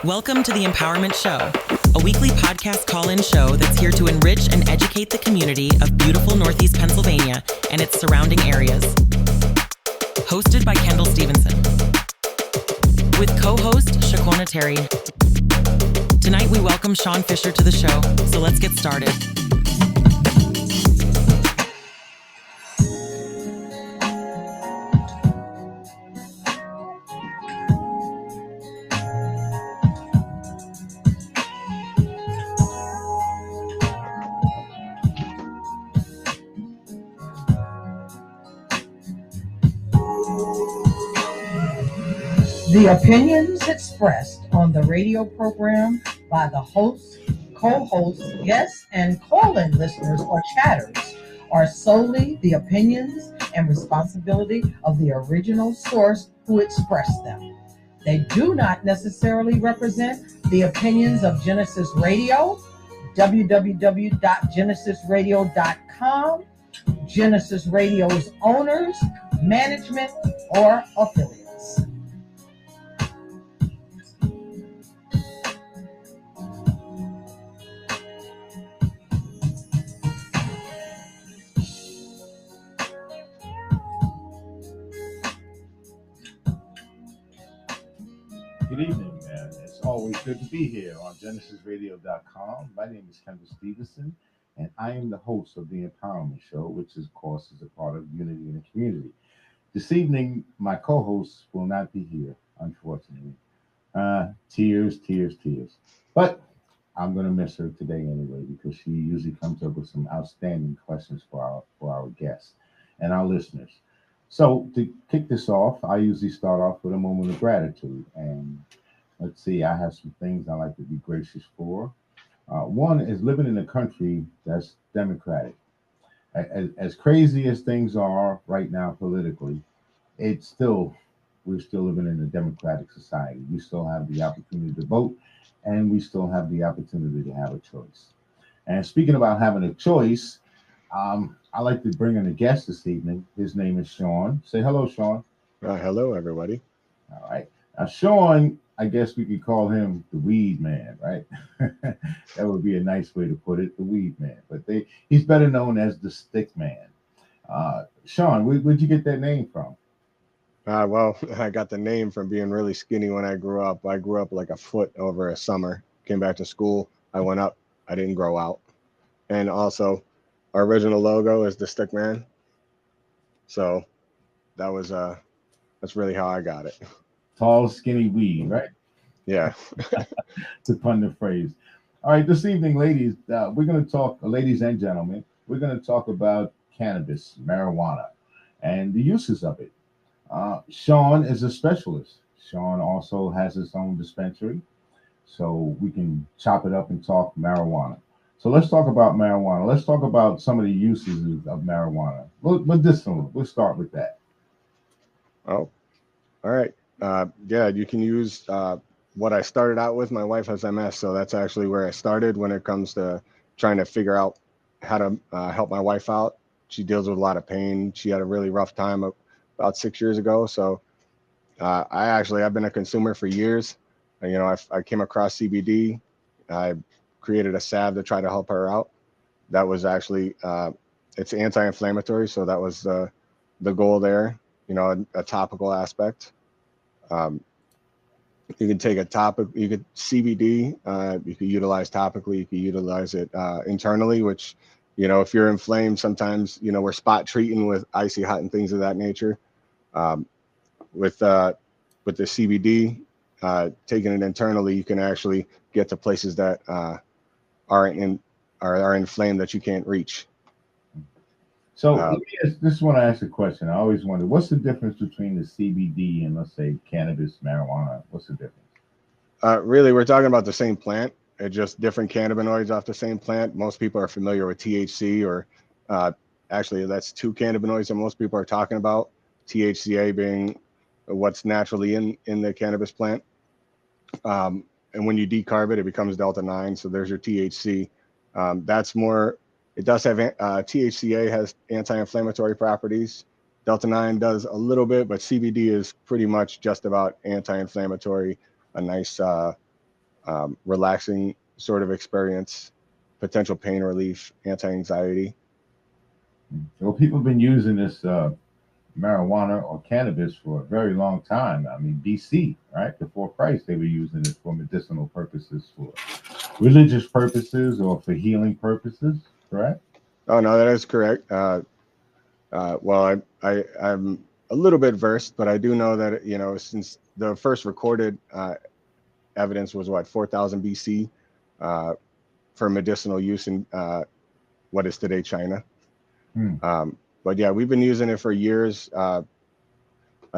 Welcome to the Empowerment Show, a weekly podcast call-in show that's here to enrich and educate the community of beautiful Northeast Pennsylvania and its surrounding areas. Hosted by Kendall Stevenson. With co-host Shaquana Terry. Tonight we welcome Shawn Fisher to the show, so let's get started. The opinions expressed on the radio program by the hosts, co-hosts, guests, and call-in listeners or chatters are solely the opinions and responsibility of the original source who expressed them. They do not necessarily represent the opinions of Genesis Radio, www.genesisradio.com, Genesis Radio's owners, management, or affiliates. Good evening, man. It's always good to be here on GenesisRadio.com. My name is Kendall Stevenson, and I am the host of the Empowerment Show, which, of course, is a part of Unity in the Community. This evening, my co-host will not be here, unfortunately. Tears. But I'm going to miss her today anyway, because she usually comes up with some outstanding questions for our guests and our listeners. So to kick this off, I usually start off with a moment of gratitude. And let's see, I have some things I like to be gracious for. One is living in a country that's democratic. As crazy as things are right now politically, we're still living in a democratic society. We still have the opportunity to vote, and we still have the opportunity to have a choice. And speaking about having a choice, I like to bring in a guest this evening. His name is Shawn. Say hello, Shawn. Hello, everybody. All right. Now, Shawn, I guess we could call him the Weed Man, right? That would be a nice way to put it, the Weed Man. But he's better known as the Stickman. Shawn, where'd you get that name from? Well, I got the name from being really skinny when I grew up. I grew up like a foot over a summer. Came back to school. I went up. I didn't grow out. And also, our original logo is the Stickman. So that's really how I got it. Tall, skinny weed, right? Yeah. To pun the phrase. All right, this evening, ladies, we're going to talk, ladies and gentlemen, we're going to talk about cannabis, marijuana, and the uses of it. Shawn is a specialist. Shawn also has his own dispensary, so we can chop it up and talk marijuana. So let's talk about marijuana. Let's talk about some of the uses of marijuana. Medicinal. We'll start with that. Oh, all right. Yeah, you can use what I started out with. My wife has MS, so that's actually where I started when it comes to trying to figure out how to help my wife out. She deals with a lot of pain. She had a really rough time about 6 years ago. So I've been a consumer for years. I came across CBD. I created a salve to try to help her out. That was actually it's anti-inflammatory, so that was the goal there. A topical aspect. You can take CBD. You could utilize topically. You could utilize it internally, which if you're inflamed, sometimes we're spot treating with icy hot and things of that nature. With the CBD, taking it internally, you can actually get to places that are inflamed that you can't reach. So just want to ask a question. I always wonder, what's the difference between the CBD and, let's say, cannabis, marijuana? What's the difference? Really, we're talking about the same plant. It's just different cannabinoids off the same plant. Most people are familiar with THC, or actually, that's two cannabinoids that most people are talking about. THCA being what's naturally in the cannabis plant. And when you decarb it, it becomes Delta-9. So there's your THC. That's more, it does have, THCA has anti-inflammatory properties. Delta-9 does a little bit, but CBD is pretty much just about anti-inflammatory, a nice relaxing sort of experience, potential pain relief, anti-anxiety. Well, people have been using this marijuana or cannabis for a very long time. I mean, BC, right? Before Christ, they were using it for medicinal purposes, for religious purposes, or for healing purposes, correct? Oh no, that is correct. Well, I'm a little bit versed, but I do know that, you know, since the first recorded evidence was what, 4000 BC, uh, for medicinal use in what is today China. Hmm. But yeah, we've been using it for years. I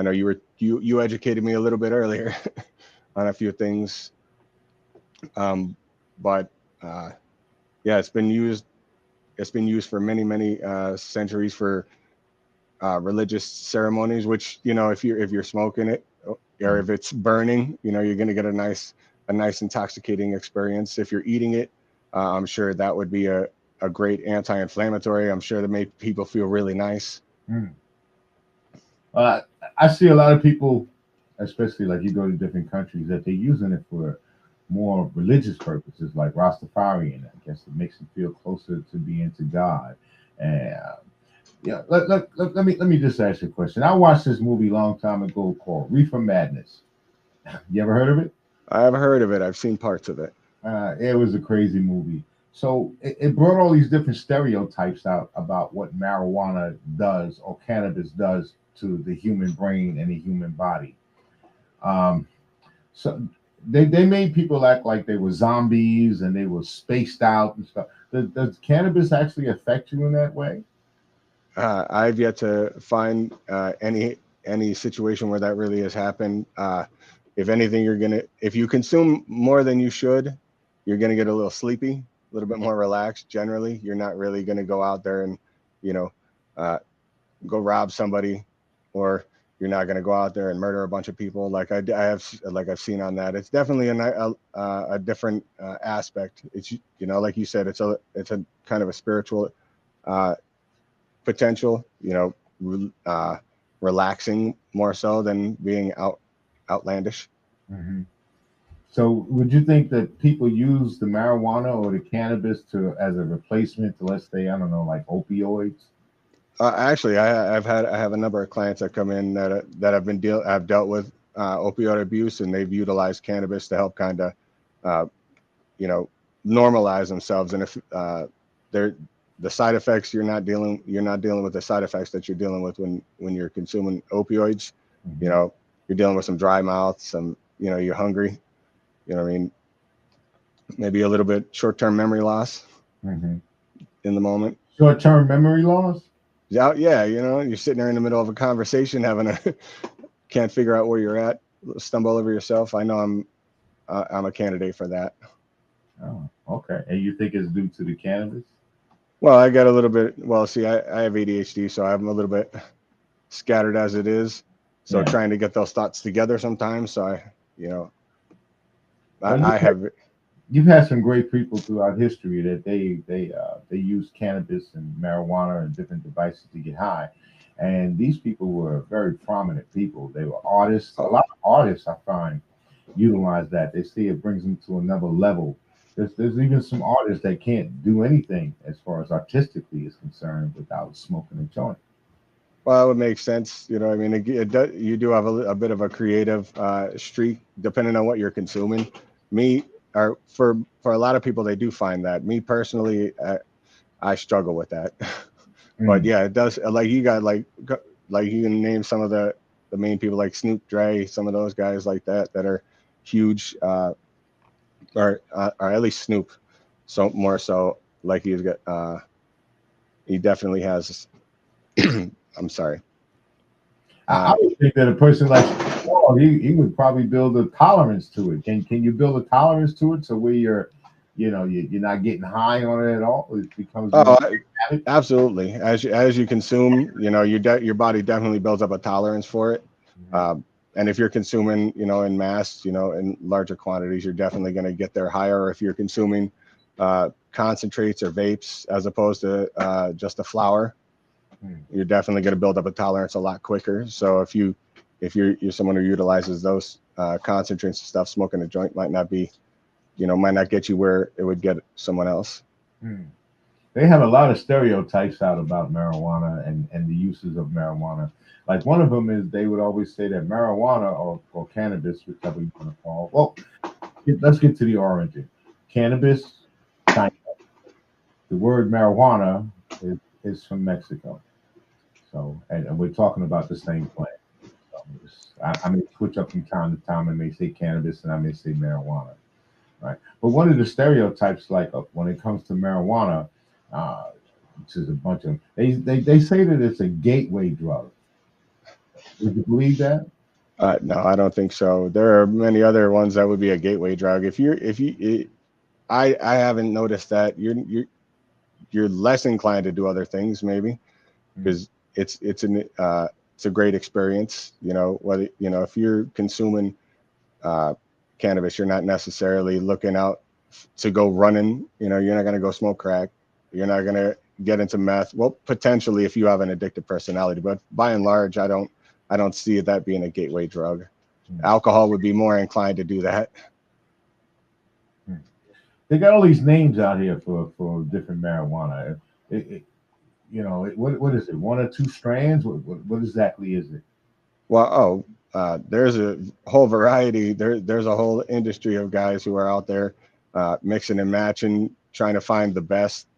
know you educated me a little bit earlier on a few things, but yeah, it's been used. It's been used for many centuries for religious ceremonies. Which, you know, if you're smoking it, or if it's burning, you know, you're gonna get a nice intoxicating experience. If you're eating it, I'm sure that would be a great anti-inflammatory. I'm sure that made people feel really nice. Hmm. Uh, I see a lot of people, especially like you go to different countries, that they're using it for more religious purposes, like Rastafarian. I guess it makes them feel closer to being to God. And yeah, let me just ask you a question. I watched this movie a long time ago called Reefer Madness. You ever heard of it? I've heard of it. I've seen parts of it. It was a crazy movie. So it brought all these different stereotypes out about what marijuana does or cannabis does to the human brain and the human body. Um, so they made people act like they were zombies and they were spaced out and stuff. Does cannabis actually affect you in that way? I've yet to find any situation where that really has happened. If anything, if you consume more than you should, you're gonna get a little sleepy, a little bit more relaxed. Generally, you're not really gonna go out there and, you know, uh, go rob somebody, or you're not gonna go out there and murder a bunch of people like I've seen on that. It's definitely a different aspect. It's, you know, like you said, it's a kind of a spiritual uh, potential, you know, relaxing more so than being outlandish. Hmm. So would you think that people use the marijuana or the cannabis to as a replacement to, let's say, I don't know, like opioids? Actually, I have a number of clients that come in that have dealt with opioid abuse, and they've utilized cannabis to help kind of, uh, you know, normalize themselves. And if they're the side effects, you're not dealing with the side effects that you're dealing with when you're consuming opioids. You Hmm. know, you're dealing with some dry mouth, some, you know, you're hungry. You know what I mean? Maybe a little bit short-term memory loss Hmm. in the moment. Short-term memory loss? Yeah, yeah, you know, you're sitting there in the middle of a conversation, can't figure out where you're at, stumble over yourself. I know I'm a candidate for that. Oh, okay. And you think it's due to the cannabis? Well, I got a little bit. Well, see, I have ADHD, so I'm a little bit scattered as it is. So Yeah. trying to get those thoughts together sometimes. So you know, Well, I have. you've had some great people throughout history that they use cannabis and marijuana and different devices to get high, and these people were very prominent people. They were artists. A lot of artists I find utilize that. They see it brings them to another level. There's even some artists that can't do anything as far as artistically is concerned without smoking a joint. Well, it would make sense. You know, I mean, you do have a bit of a creative streak, depending on what you're consuming. Me, or for a lot of people, they do find that. Me personally, I struggle with that. But Mm. yeah, it does. Like you got like you can name some of the main people like Snoop Dre, some of those guys like that are huge, or at least Snoop. So more so, like he definitely has. I'm sorry. I Uh, would think that a person like Shawn, he would probably build a tolerance to it. Can you build a tolerance to it so where you're, you're not getting high on it at all? It becomes more oh, habit. absolutely. As you consume, you know, your body definitely builds up a tolerance for it. Mhm. And if you're consuming, you know, in mass, you know, in larger quantities, you're definitely going to get there higher. If you're consuming concentrates or vapes as opposed to just a flower, Hmm. you're definitely going to build up a tolerance a lot quicker. So if you're someone who utilizes those concentrates and stuff, smoking a joint might not be might not get you where it would get someone else. They have a lot of stereotypes out about marijuana and the uses of marijuana. Like one of them is they would always say that marijuana or cannabis, whichever you want to call it. Well, let's get to the origin. Cannabis, China. The word marijuana is from Mexico. So, and we're talking about the same plant. So I may switch up from time to time. I may say cannabis and I may say marijuana, right? But one of the stereotypes, like when it comes to marijuana, which is a bunch of they say that it's a gateway drug. Would you believe that? No, I don't think so. There are many other ones that would be a gateway drug. I haven't noticed that you're less inclined to do other things, maybe, because it's a great experience. Whether if you're consuming cannabis, you're not necessarily looking out to go running. You're not going to go smoke crack. You're not going to get into meth. Well, potentially if you have an addictive personality, but by and large, I don't see that being a gateway drug. Alcohol would be more inclined to do that. They got all these names out here for different marijuana. What is it? One or two strands? What exactly is it? Well, there's a whole variety. There's a whole industry of guys who are out there mixing and matching, trying to find the best,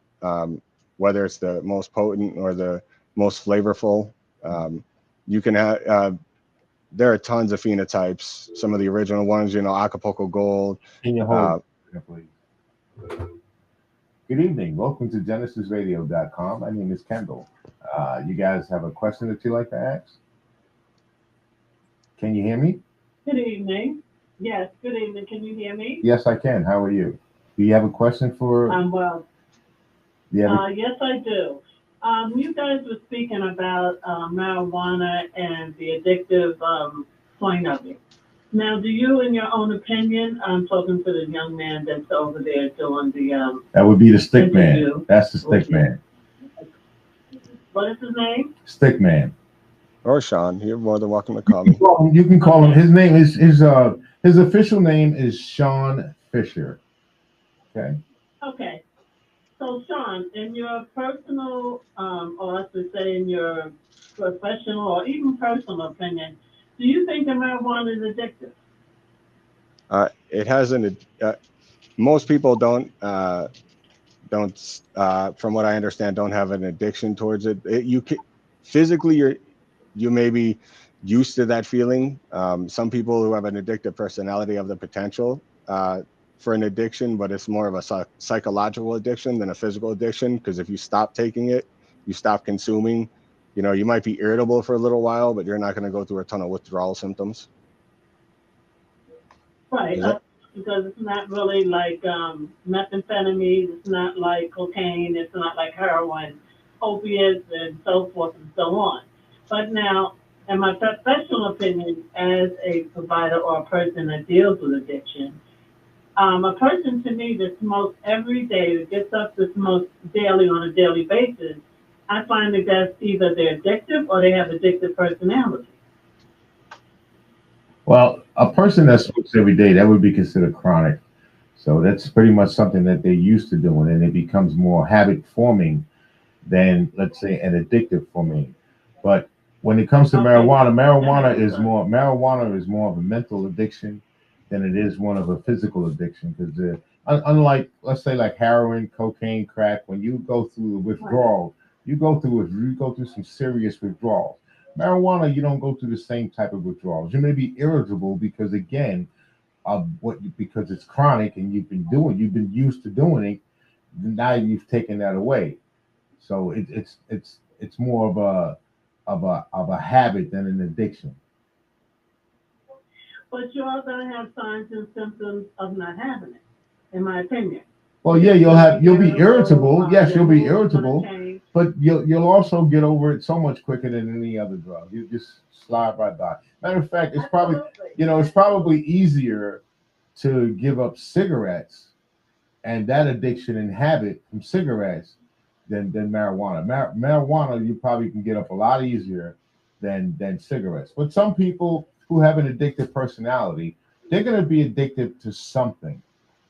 whether it's the most potent or the most flavorful. You can have. There are tons of phenotypes. Some of the original ones, Acapulco Gold. Can you hold, please? Good evening. Welcome to GenesisRadio.com. My name is Kendall. You guys have a question that you'd like to ask? Can you hear me? Good evening. Yes, good evening. Can you hear me? Yes, I can. How are you? Do you have a question for? I'm well. Yes, I do. You guys were speaking about marijuana and the addictive point of it. Now, do you, in your own opinion, I'm talking to the young man that's over there doing the... that would be the Stickman. That's the Stickman. What is his name? Stickman. Or Shawn. You're more than welcome to call me. You can call him. His name is his official name is Shawn Fisher. Okay. Okay. So, Shawn, in your personal, or I should say in your professional or even personal opinion, do you think that marijuana is addictive? It hasn't. Most people don't. From what I understand, don't have an addiction towards it. Physically, you may be used to that feeling. Some people who have an addictive personality have the potential for an addiction, but it's more of a psychological addiction than a physical addiction. Because if you stop taking it, you stop consuming. You might be irritable for a little while, but you're not going to go through a ton of withdrawal symptoms. Right, because it's not really like methamphetamine, it's not like cocaine, it's not like heroin, opiates, and so forth and so on. But now, in my professional opinion, as a provider or a person that deals with addiction, a person to me that smokes every day, that gets up to smoke daily on a daily basis, I find that that's either they're addictive or they have addictive personality. Well, a person that smokes every day, that would be considered chronic. So that's pretty much something that they're used to doing, and it becomes more habit forming than, let's say, an addictive forming. But when it comes to marijuana is more of a mental addiction than it is one of a physical addiction. Because unlike, let's say, like heroin, cocaine, crack, when you go through withdrawal, you go through some serious withdrawals. Marijuana, you don't go through the same type of withdrawals. You may be irritable because, again, because it's chronic and you've been used to doing it. Now you've taken that away, so it's more of a habit than an addiction. But you're all going to have signs and symptoms of not having it, in my opinion. Well, yeah, you'll be irritable. Yes, you'll be irritable, but you'll also get over it so much quicker than any other drug. You just slide right by. Matter of fact, it's probably easier to give up cigarettes and that addiction and habit from cigarettes than marijuana. Marijuana you probably can get up a lot easier than cigarettes. But some people who have an addictive personality, they're going to be addicted to something.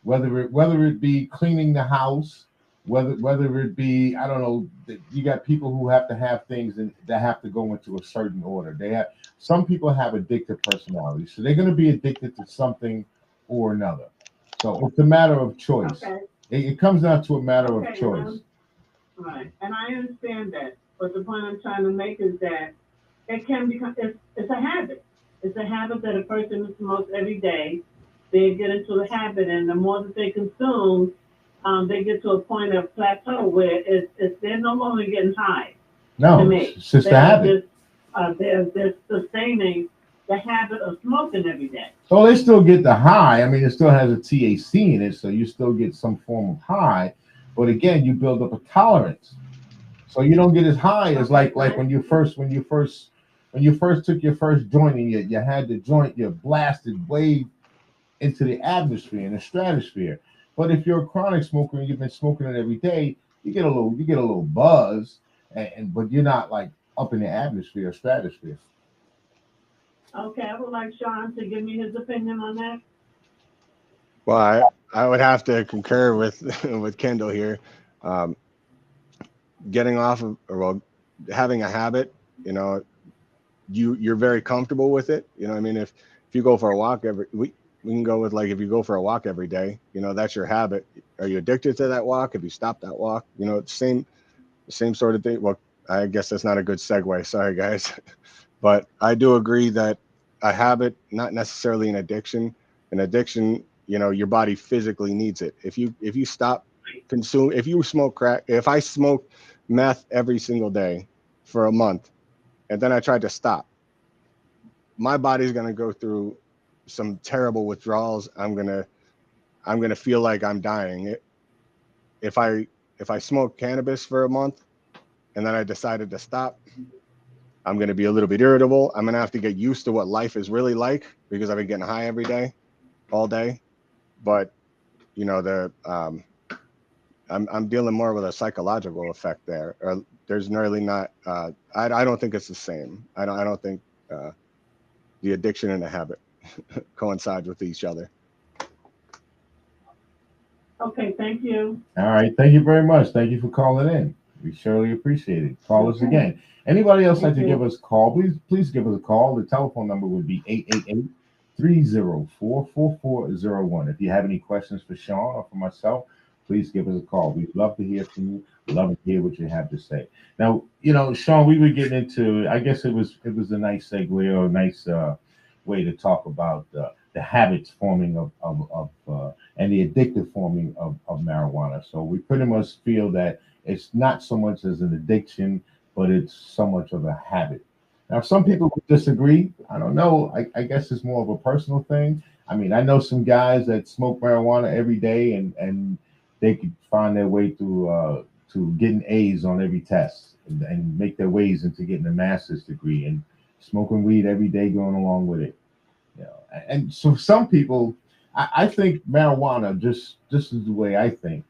whether it be cleaning the house, whether it be, I don't know, you got people who have to have things that have to go into a certain order. Some people have addictive personalities, so they're going to be addicted to something or another. So it's a matter of choice. Okay. It comes down to a matter of Okay. choice. Right. And I understand that. But the point I'm trying to make is that it can become, it's a habit. It's a habit that a person smokes every day. They get into the habit, and the more that they consume, they get to a point of plateau where they're no longer getting high. To No, me, it's just a habit. they're sustaining the habit of smoking every day. So they still get the high. I mean, it still has a THC in it, so you still get some form of high. But again, you build up a tolerance, so you don't get as high as like when you first took your first joint and you had the joint, you blasted way into the atmosphere and the stratosphere. But if you're a chronic smoker and you've been smoking it every day, you get a little buzz, but you're not like up in the atmosphere or stratosphere. Okay, I would like Shawn to give me his opinion on that. Well, I would have to concur with with Kendall here. Um, Getting off of, or well, having a habit, you know, you're very comfortable with it. You know, I mean, if you go for a walk we can go with, like, if you go for a walk every day, you know, that's your habit. Are you addicted to that walk? Have you stopped that walk? You know, it's same sort of thing. Well, I guess that's not a good segue. Sorry, guys. But I do agree that a habit, not necessarily an addiction. An addiction, you know, your body physically needs it. If you stop if you smoke crack, if I smoke meth every single day for a month and then I tried to stop, my body's gonna go through some terrible withdrawals. I'm gonna feel like I'm dying. If I if I smoke cannabis for a month and then I decided to stop, I'm going to be a little bit irritable. I'm going to have to get used to what life is really like because I've been getting high every day, all day. But you know, I'm dealing more with a psychological effect there. Or there's nearly not. I don't think it's the same. I don't think the addiction and the habit coincides with each other. Okay, thank you. All right, thank you very much. Thank you for calling in. We surely appreciate it. Call us again. Anybody else like to give us a call? Please give us a call. The telephone number would be 888-304-4401. If you have any questions for Shawn or for myself, please give us a call. We'd love to hear from you. We'd love to hear what you have to say. Now, you know, Shawn, we were getting into, I guess it was a nice segue or a nice way to talk about the habits forming of and the addictive forming of marijuana. So we pretty much feel that it's not so much as an addiction, but it's so much of a habit. Now, some people would disagree. I don't know. I guess it's more of a personal thing. I mean, I know some guys that smoke marijuana every day, and they could find their way to getting A's on every test, and make their ways into getting a master's degree, and smoking weed every day going along with it. You know, and so some people, I think marijuana, just is the way I think.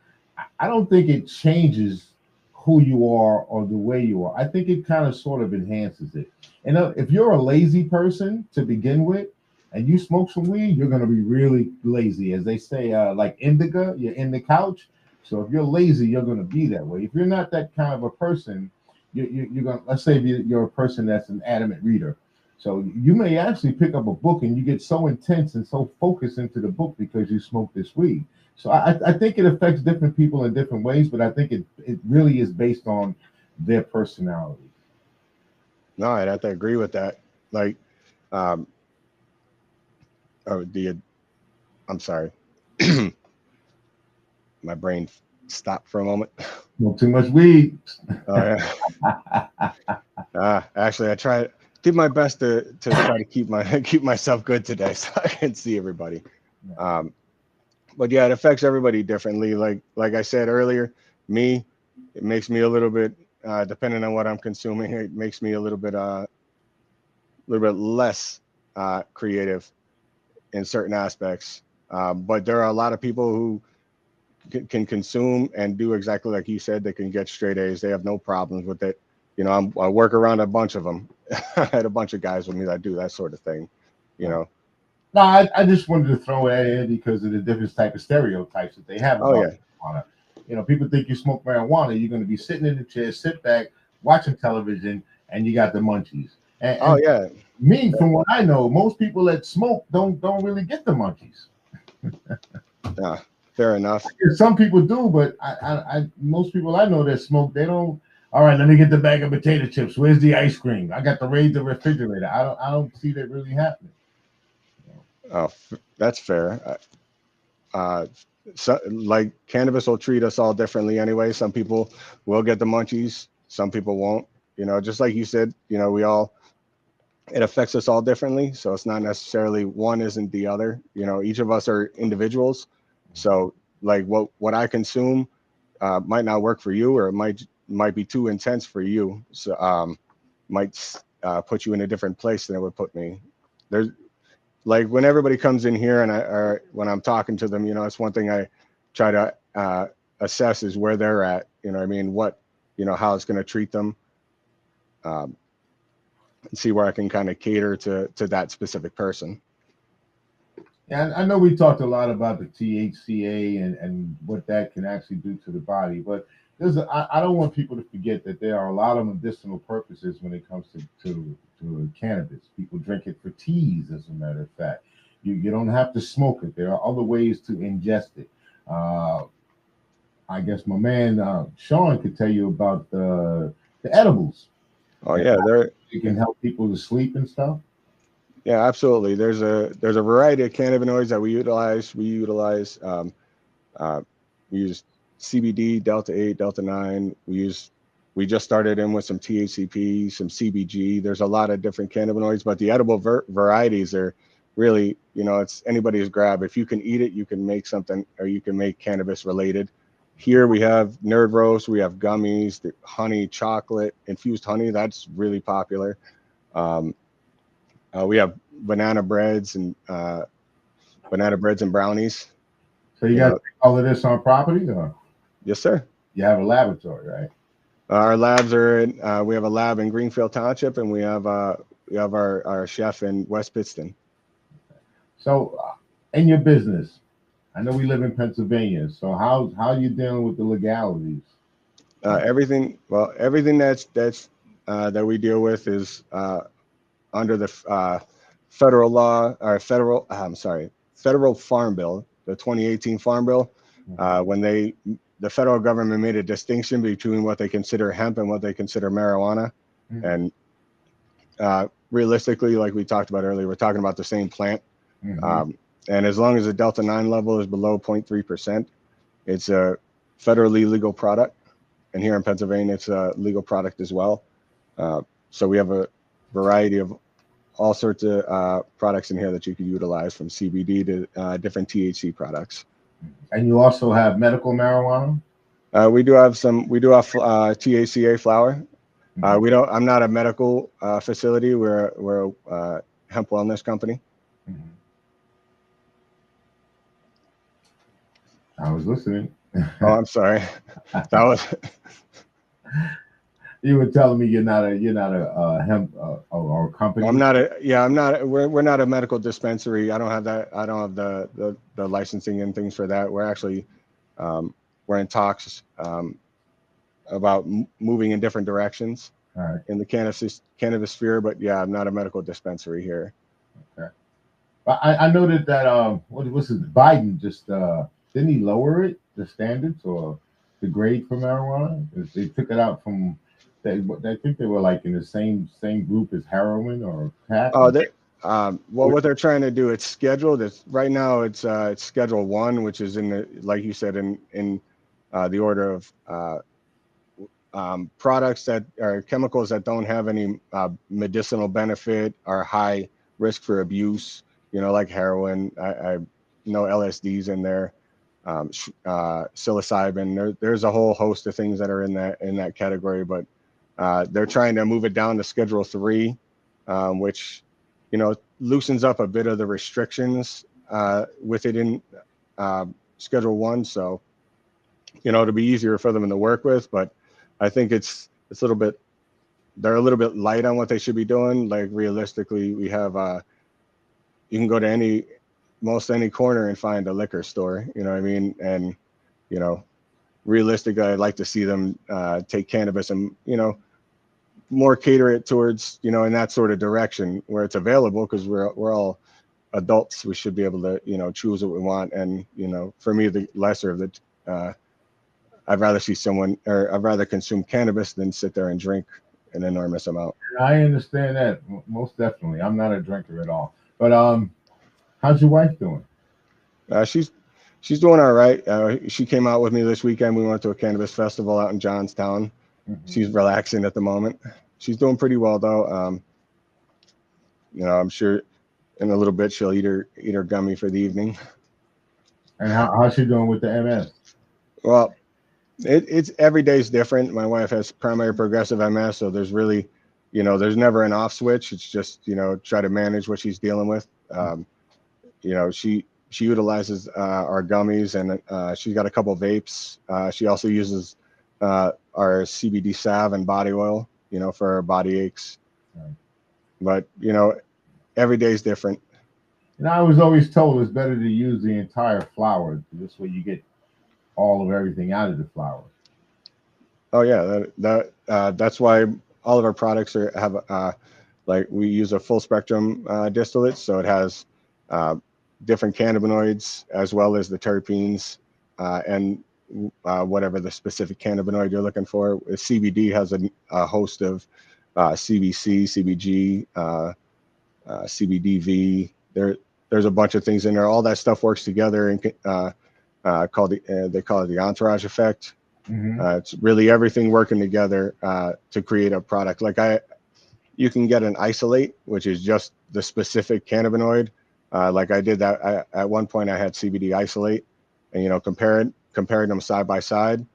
I don't think it changes who you are or the way you are. I think it kind of sort of enhances it. And if you're a lazy person to begin with, and you smoke some weed, you're going to be really lazy. As they say, like indica, you're in the couch. So if you're lazy, you're going to be that way. If you're not that kind of a person, you're going to, let's say if you're a person that's an adamant reader. So you may actually pick up a book and you get so intense and so focused into the book because you smoke this weed. So I think it affects different people in different ways, but I think it really is based on their personality. No, I'd have to agree with that. Like, um, I'm sorry, my brain stopped for a moment. Smoke too much weed. Oh yeah. Actually, I did my best to try to keep myself good today, so I can see everybody. But yeah, it affects everybody differently. Like I said earlier, it makes me a little bit, depending on what I'm consuming, it makes me a little bit less creative in certain aspects. But there are a lot of people who can consume and do exactly like you said. They can get straight A's. They have no problems with it. You know, I work around a bunch of them. I had a bunch of guys with me that do that sort of thing. You know, No, I just wanted to throw it in because of the different type of stereotypes that they have Oh about yeah. marijuana. You know, people think you smoke marijuana, you're going to be sitting in the chair, sit back, watching television, and you got the munchies. Oh And yeah. me, from what I know, most people that smoke don't really get the munchies. Yeah. Fair enough. Some people do, but most people I know that smoke, they don't. All right, let me get the bag of potato chips. Where's the ice cream? I got to raise the refrigerator. I don't see that really happening. Oh, that's fair. Uh, so, like cannabis will treat us all differently anyway. Some people will get the munchies, some people won't. You know, just like you said, you know, it affects us all differently. So it's not necessarily one isn't the other. You know, each of us are individuals. So like what I consume might not work for you, or it might be too intense for you. So might put you in a different place than it would put me. There's like when everybody comes in here and or when I'm talking to them, you know, it's one thing I try to assess is where they're at. You know, what I mean, how it's going to treat them, um, and see where I can kind of cater to that specific person. Yeah, I know we talked a lot about the THCA and what that can actually do to the body, but I don't want people to forget that there are a lot of medicinal purposes when it comes to cannabis. People drink it for teas, as a matter of fact. You don't have to smoke it. There are other ways to ingest it. Uh, I guess my man Shawn could tell you about the edibles Oh and yeah, how there. it can help people to sleep and stuff. Yeah, absolutely. There's a variety of cannabinoids that we utilize. Uh, we use CBD, Delta 8, Delta 9. We just started in with some THCP, some CBG. There's a lot of different cannabinoids, but the edible varieties are really, you know, it's anybody's grab. If you can eat it, you can make something, or you can make cannabis related. Here we have nerd roast, we have gummies, the honey, chocolate, infused honey. That's really popular. Um, we have banana breads and brownies. So you You guys know, make all of this on property, or yes, sir. you have a laboratory, right? Our labs are in. We have a lab in Greenfield Township, and we have our chef in West Pittston. So, in your business, I know we live in Pennsylvania. So how you dealing with the legalities? Everything that we deal with is under the federal law, or federal. I'm sorry, federal Farm Bill, the 2018 Farm Bill. When the federal government made a distinction between what they consider hemp and what they consider marijuana, Mhm. and realistically, like we talked about earlier, we're talking about the same plant. Mhm. And as long as the Delta 9 level is below 0.3%, it's a federally legal product. And here in Pennsylvania, it's a legal product as well. So we have a variety of all sorts of products in here that you could utilize, from CBD to different THC products. And you also have medical marijuana. We do have THCA flower. Mhm. We don't. I'm not a medical facility. We're a hemp wellness company. Mhm. I was listening. Oh, I'm sorry. That was. You were telling me you're not a hemp or I'm company. not a. Yeah, I'm not. We're not a medical dispensary. I don't have that. I don't have the licensing and things for that. We're actually um, we're in talks about moving in different directions All right. in the cannabis sphere. But yeah, I'm not a medical dispensary here. Okay. But I noted that what was it? Biden just didn't he lower it, the standards or the grade for marijuana? They took it out from I think they were like in the same group as heroin or crack. Oh, what they're trying to do, it's scheduled. It's right now. It's Schedule 1, which is in the, like you said, in the order of products that are chemicals that don't have any medicinal benefit, are high risk for abuse. You know, like heroin. I know LSD's in there, psilocybin. There's a whole host of things that are in that category, but they're trying to move it down to Schedule 3, which, you know, loosens up a bit of the restrictions with it in Schedule 1. So, you know, to be easier for them to work with. But I think it's a little bit, they're a little bit light on what they should be doing. Like realistically, we have you can go to most any corner and find a liquor store, you know what I mean? And, you know, realistically, I'd like to see them take cannabis and, you know, more cater it towards, you know, in that sort of direction where it's available, because we're all adults. We should be able to, you know, choose what we want. And, you know, for me, the lesser of the, I'd rather see someone, or I'd rather consume cannabis than sit there and drink an enormous amount. I understand that most definitely. I'm not a drinker at all. But how's your wife doing? She's doing all right. She came out with me this weekend. We went to a cannabis festival out in Johnstown. She's relaxing at the moment. She's doing pretty well though. You know, I'm sure in a little bit she'll eat her gummy for the evening. And how's she doing with the MS? Well, it's every day's different. My wife has primary progressive MS, so there's really, you know, there's never an off switch. It's just, you know, try to manage what she's dealing with. You know, she utilizes our gummies, and she's got a couple vapes. She also uses our CBD salve and body oil, you know, for her body aches. Right. But, you know, every day's different. And I was always told it's better to use the entire flower. This way you get all of everything out of the flower. Oh yeah, that's why all of our products have like we use a full spectrum distillate, so it has different cannabinoids as well as the terpenes and whatever the specific cannabinoid you're looking for. CBD has a host of CBC, CBG, CBDV. There's a bunch of things in there. All that stuff works together and they call it the entourage effect. It's really everything working together to create a product. Like you can get an isolate, which is just the specific cannabinoid. Like I did that. At one point I had CBD isolate, and, you know, comparing them side by side,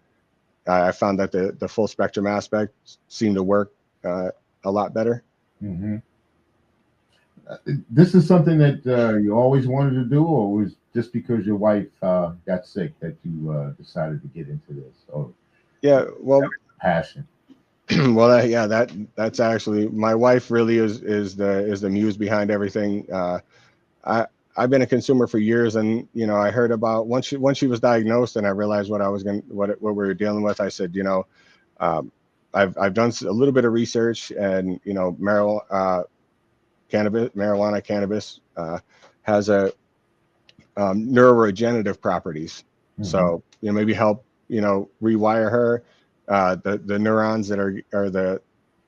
I found that the full spectrum aspect seemed to work a lot better. This is something that you always wanted to do, or was just because your wife got sick that you decided to get into this? Or yeah, well, passion. Well, that's actually, my wife really is the muse behind everything. I've been a consumer for years, and, you know, I heard about once she was diagnosed, and I realized what we were dealing with. I said, you know, I've done a little bit of research, and, you know, marijuana cannabis has a neuroregenerative properties. So, you know, maybe help, you know, rewire her the neurons that are the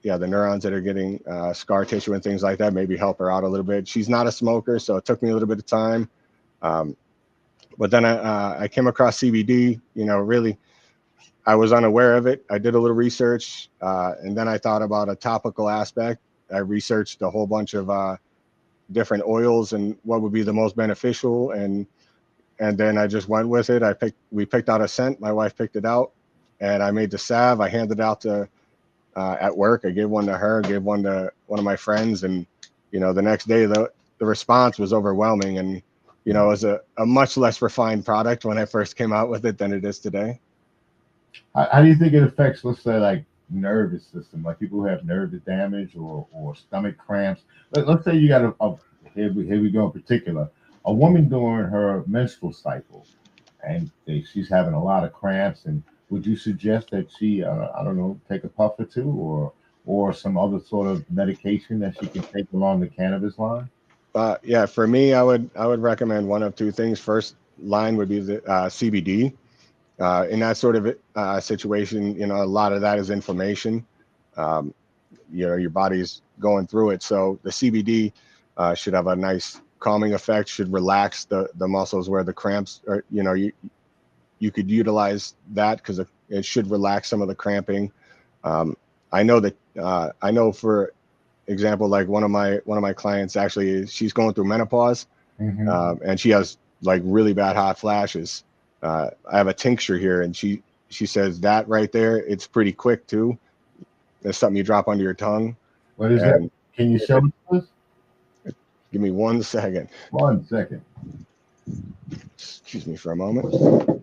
neurons that are getting scar tissue and things like that, maybe help her out a little bit. She's not a smoker, so it took me a little bit of time. But then I came across CBD, you know, really, I was unaware of it. I did a little research, and then I thought about a topical aspect. I researched a whole bunch of different oils and what would be the most beneficial, and then I just went with it. We picked out a scent. My wife picked it out, and I made the salve. I handed it out to at work. I gave one to her, gave one to one of my friends, and, you know, the next day the response was overwhelming. And, you know, it was a much less refined product when I first came out with it than it is today. How do you think it affects, let's say, like nervous system, like people who have nerve damage or stomach cramps? Let's say you got here we go in particular, a woman during her menstrual cycle, and she's having a lot of cramps. And would you suggest that she, I don't know, take a puff or two, or some other sort of medication that she can take along the cannabis line? Yeah, for me, I would recommend one of two things. First line would be the CBD. In that sort of situation, you know, a lot of that is inflammation. You know, your body's going through it. So the CBD should have a nice calming effect, should relax the muscles where the cramps are. You know, you could utilize that because it should relax some of the cramping. I know for example, like one of my clients, actually, she's going through menopause, and she has like really bad hot flashes. I have a tincture here, and she says that right there, it's pretty quick too. It's something you drop under your tongue. What is that? Can you show it to us? Give me 1 second. 1 second. Excuse me for a moment. All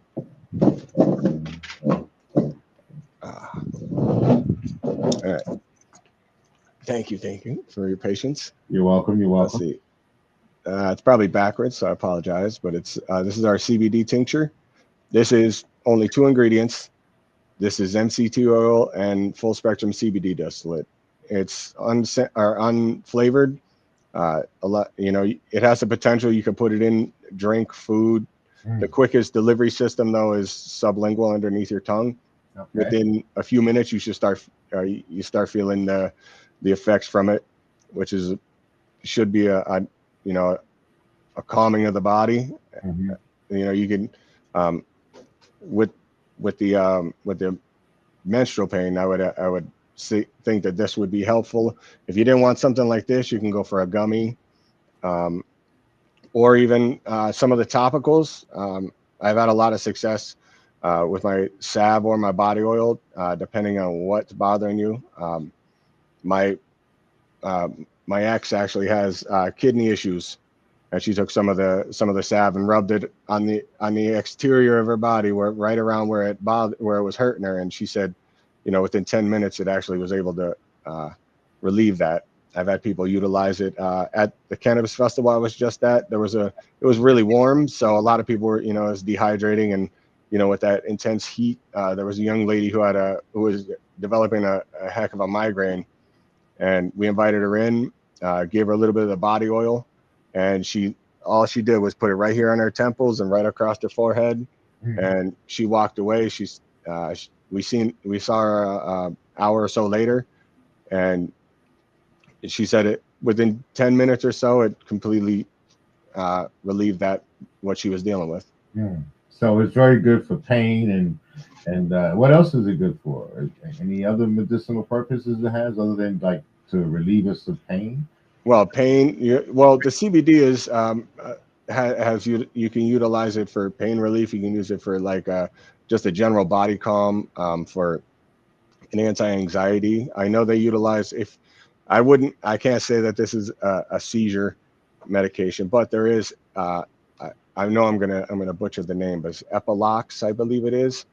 right. Thank you for your patience. You're welcome. Let's see. It's probably backwards, so I apologize. But it's this is our CBD tincture. This is only 2 ingredients. This is MCT oil and full spectrum CBD distillate. It's unflavored. A lot, it has the potential. You can put it in drink, food. The quickest delivery system though is sublingual underneath your tongue. Okay. Within a few minutes, you should start. You start feeling the effects from it, which should be a calming of the body. Mm-hmm. You can with the menstrual pain, I would think that this would be helpful. If you didn't want something like this, you can go for a gummy, or even some of the topicals. I've had a lot of success with my salve or my body oil, depending on what's bothering you. My ex actually has kidney issues, and she took some of the salve and rubbed it on the exterior of her body, right around where it was hurting her, and she said, within 10 minutes it actually was able to relieve that. I've had people utilize it at the cannabis festival I was just at. It was really warm, so a lot of people were, it was dehydrating, and with that intense heat, there was a young lady who was developing a heck of a migraine, and we invited her in, gave her a little bit of the body oil, and all she did was put it right here on her temples and right across her forehead, and she walked away. We saw her an hour or so later, and she said it within 10 minutes or so, it completely relieved what she was dealing with. So it's very good for pain, and what else is it good for? Any other medicinal purposes it has other than like to relieve us of pain? Well, pain. The CBD is you can utilize it for pain relief. You can use it for like just a general body calm, for an anti-anxiety. I know they utilize I can't say that this is a seizure medication, but there is. I know I'm gonna butcher the name, but it's Epilox, I believe it is.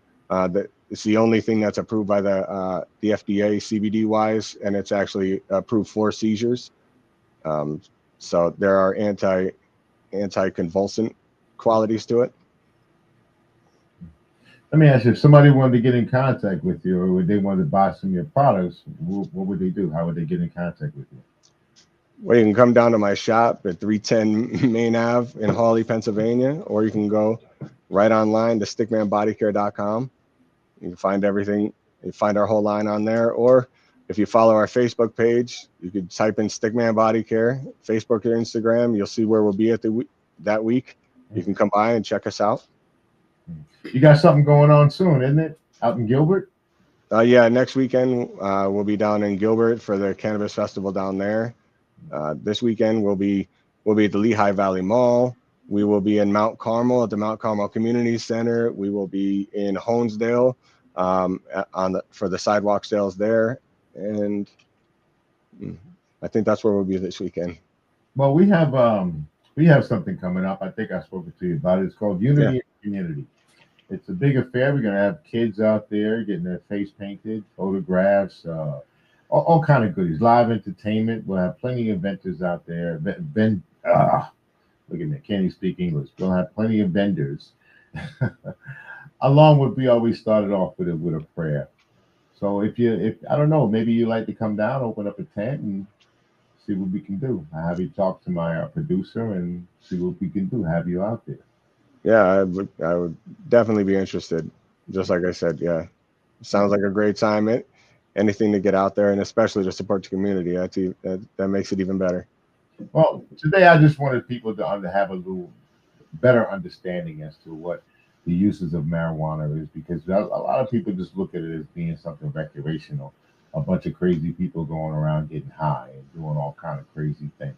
It's the only thing that's approved by the FDA CBD wise, and it's actually approved for seizures. So there are anti-convulsant qualities to it. Let me ask you, if somebody wanted to get in contact with you, or they wanted to buy some of your products, what would they do? How would they get in contact with you? Well, you can come down to my shop at 310 Main Ave in Hawley, Pennsylvania, or you can go right online to stickmanbodycare.com. You can find everything. You find our whole line on there, or if you follow our Facebook page, you could type in Stickman Body Care, Facebook or Instagram. You'll see where we'll be at that week. You can come by and check us out. You got something going on soon, isn't it? Out in Gilbert? Yeah, next weekend we'll be down in Gilbert for the Cannabis Festival down there. This weekend we'll be at the Lehigh Valley Mall. We will be in Mount Carmel at the Mount Carmel Community Center. We will be in Honesdale for the sidewalk sales there, and I think that's where we'll be this weekend. Well, we have something coming up. I think I spoke to you about it. It's called Unity and Community. It's a big affair. We're going to have kids out there getting their face painted, photographs, all kind of goodies, live entertainment. We'll have plenty of vendors out there. Look at me, can't even speak English. We'll have plenty of vendors. Along with, we always started off with a prayer. So if I don't know, maybe you like to come down, open up a tent, and see what we can do. I have you talk to my producer and see what we can do. Have you out there? Yeah, I would definitely be interested. Just like I said, yeah, sounds like a great time. Anything to get out there, and especially to support the community, that makes it even better. Well, today I just wanted people to have a little better understanding as to what the uses of marijuana is, because a lot of people just look at it as being something recreational, a bunch of crazy people going around getting high and doing all kind of crazy things.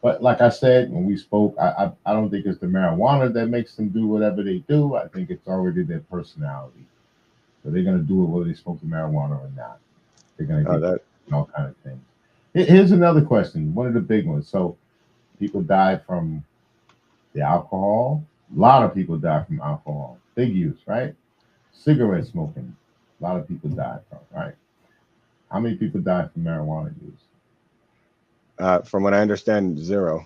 But like I said, when we spoke, I don't think it's the marijuana that makes them do whatever they do. I think it's already their personality. So they're going to do it whether they smoke the marijuana or not. They're going to get all kind of things. Here's another question, one of the big ones. So people die from the alcohol. A lot of people die from alcohol. Big use, right? Cigarette smoking. A lot of people die from, right? How many people die from marijuana use? From what I understand, 0.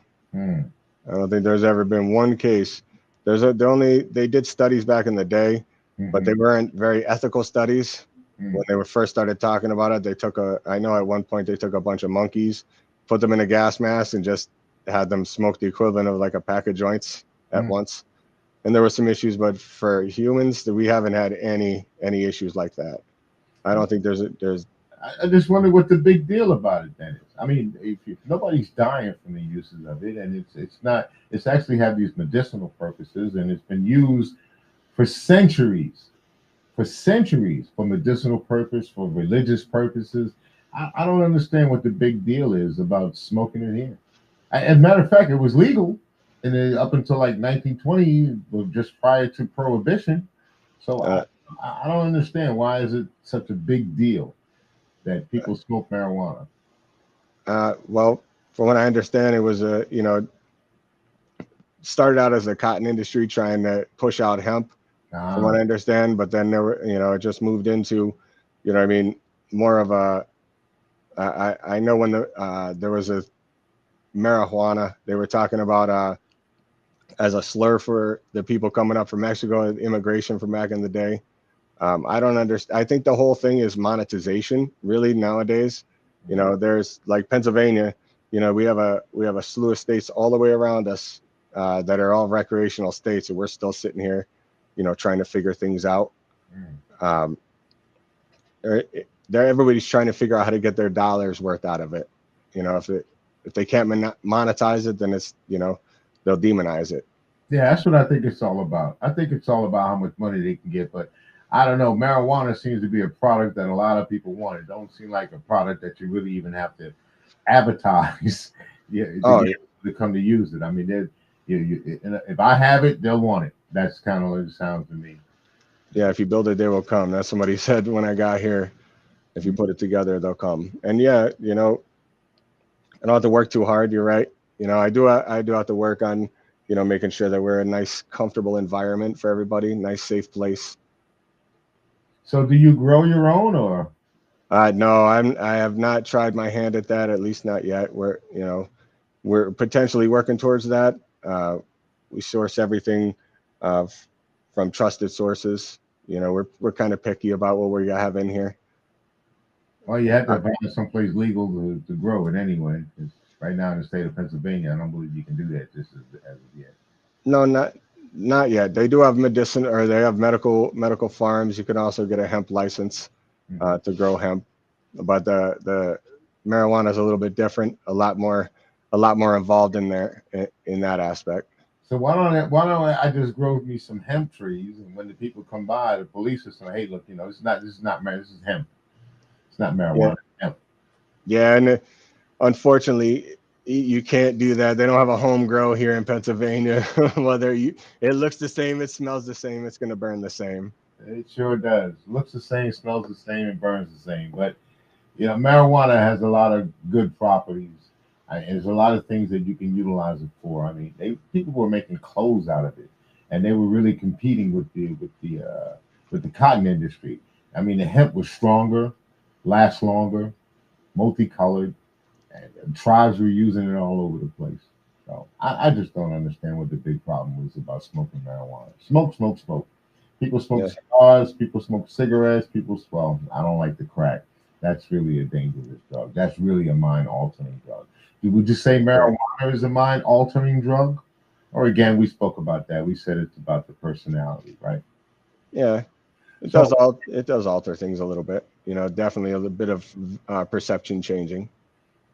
I don't think there's ever been one case. They did studies back in the day, but they weren't very ethical studies. When they were first started talking about it, I know at one point they took a bunch of monkeys, put them in a gas mask, and just had them smoke the equivalent of like a pack of joints at once. And there were some issues, but for humans, we haven't had any issues like that. I don't think there's. I just wonder what the big deal about it then is. I mean, if nobody's dying from the uses of it, and it's actually have these medicinal purposes, and it's been used for centuries, for medicinal purpose, for religious purposes. I don't understand what the big deal is about smoking it here. As a matter of fact, it was legal, and then up until like 1920, just prior to prohibition. So I don't understand why is it such a big deal that people smoke marijuana. Well, from what I understand, it was started out as a cotton industry trying to push out hemp, from what I understand, but then there were, it just moved into, I mean, more of a. I know when there was a marijuana, they were talking about as a slur for the people coming up from Mexico, immigration from back in the day. I don't understand. I think the whole thing is monetization, really, nowadays. There's like Pennsylvania. We have a slew of states all the way around us that are all recreational states, and we're still sitting here, trying to figure things out. Everybody's trying to figure out how to get their dollars worth out of it. If they can't monetize it, then it's they'll demonize it. Yeah, that's what I think it's all about. I think it's all about how much money they can get, but I don't know. Marijuana seems to be a product that a lot of people want. It don't seem like a product that you really even have to advertise to come to use it. I mean, if I have it, they'll want it. That's kind of what it sounds to me. Yeah, if you build it, they will come. That's somebody said when I got here. If you put it together, they'll come. And yeah, I don't have to work too hard. You're right. I do have to work on, making sure that we're a nice, comfortable environment for everybody, nice, safe place. So do you grow your own or? No, I have not tried my hand at that, at least not yet. We're potentially working towards that. We source everything from trusted sources. We're kind of picky about what we have in here. Well, you have to find someplace legal to grow it anyway. Because right now in the state of Pennsylvania, I don't believe you can do that just as of yet. No, not yet. They do have medicine, or they have medical farms. You can also get a hemp license to grow hemp, but the marijuana is a little bit different. A lot more involved in there in that aspect. So why don't I just grow me some hemp trees, and when the people come by, the police will say, "Hey, look, this is not this is hemp. It's not marijuana." Yeah, hemp. Yeah, and unfortunately, you can't do that. They don't have a home grow here in Pennsylvania. It looks the same, it smells the same, it's going to burn the same. It sure does. Looks the same, smells the same, and burns the same. But marijuana has a lot of good properties. There's a lot of things that you can utilize it for. I mean, people were making clothes out of it, and they were really competing with the cotton industry. I mean, the hemp was stronger, lasts longer, multicolored, and tribes were using it all over the place. So I just don't understand what the big problem is about smoking marijuana. Smoke. People smoke cigars, people smoke cigarettes, well, I don't like the crack. That's really a dangerous drug. That's really a mind-altering drug. Would you say marijuana is a mind-altering drug? Or again, we spoke about that. We said it's about the personality, right? Yeah, it does alter things a little bit. Definitely a little bit of perception changing.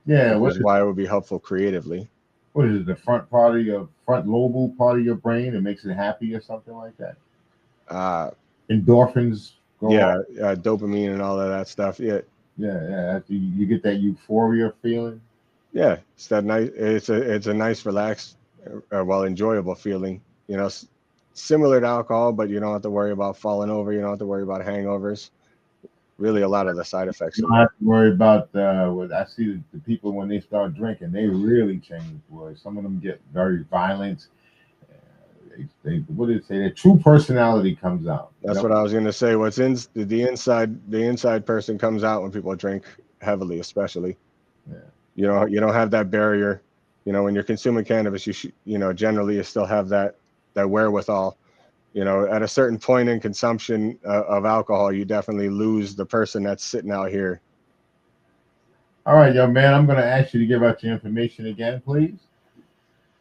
Yeah, which is why it would be helpful creatively. What is it? The front lobal part of your brain that makes it happy, or something like that. Endorphins. Dopamine and all of that stuff. Yeah. You get that euphoria feeling. Yeah, it's that nice. It's a nice, relaxed, enjoyable feeling. Similar to alcohol, but you don't have to worry about falling over. You don't have to worry about hangovers. Really, a lot of the side effects. You don't have to worry about what I see the people when they start drinking, they really change. Boy, some of them get very violent. What did it say? Their true personality comes out. That's what I was going to say. What's in the inside person comes out when people drink heavily, especially. Yeah. You don't have that barrier. when you're consuming cannabis, you should, generally you still have that wherewithal. At a certain point in consumption of alcohol, you definitely lose the person that's sitting out here. All right, young man, I'm going to ask you to give out your information again, please.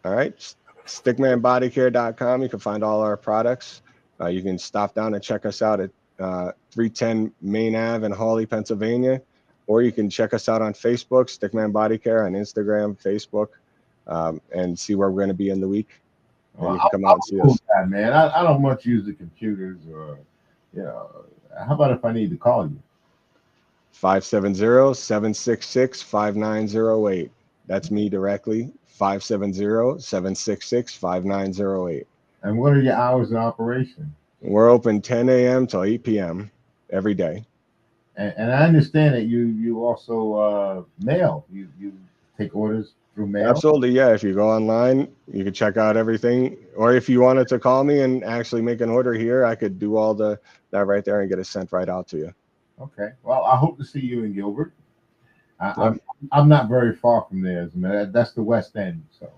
All right. Stickmanbodycare.com. You can find all our products. You can stop down and check us out at 310 Main Ave in Hawley, Pennsylvania, or you can check us out on Facebook, Stickman Body Care, on Instagram, Facebook, and see where we're going to be in the week. And you can come out and see us. That, man. I don't much use the computers or, how about if I need to call you? 570-766-5908. That's me directly, 570-766-5908. And what are your hours of operation? We're open 10 a.m. till 8 p.m. every day. And I understand that you also mail. You take orders through mail? Absolutely, yeah. If you go online, you can check out everything. Or if you wanted to call me and actually make an order here, I could do all that right there and get it sent right out to you. Okay. Well, I hope to see you in Gilbert. I'm not very far from there. That's the West End. So.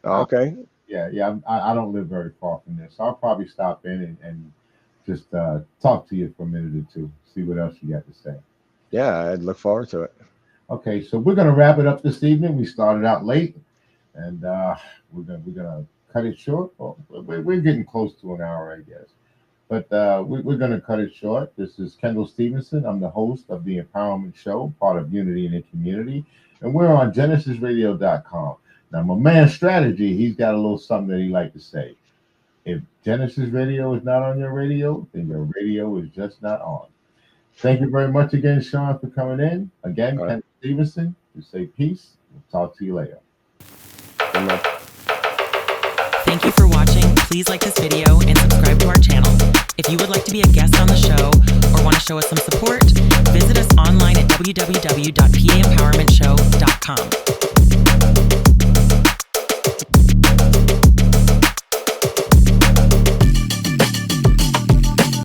Okay. Yeah. I don't live very far from there, so I'll probably stop in and just talk to you for a minute or two, see what else you got to say. Yeah, I'd look forward to it. Okay, so we're gonna wrap it up this evening. We started out late, and we're gonna cut it short. Well, we're getting close to an hour, I guess, but we're gonna cut it short. This is Kendall Stevenson. I'm the host of the Empowerment Show, part of Unity in the Community, and we're on GenesisRadio.com. Now, my man Strategy, he's got a little something that he like to say. If Genesis Radio is not on your radio, then your radio is just not on. Thank you very much again, Shawn, for coming in. Again, Ken Stevenson, we say peace. We'll talk to you later. Thank you for watching. Please like this video and subscribe to our channel. If you would like to be a guest on the show or want to show us some support, visit us online at www.paempowermentshow.com.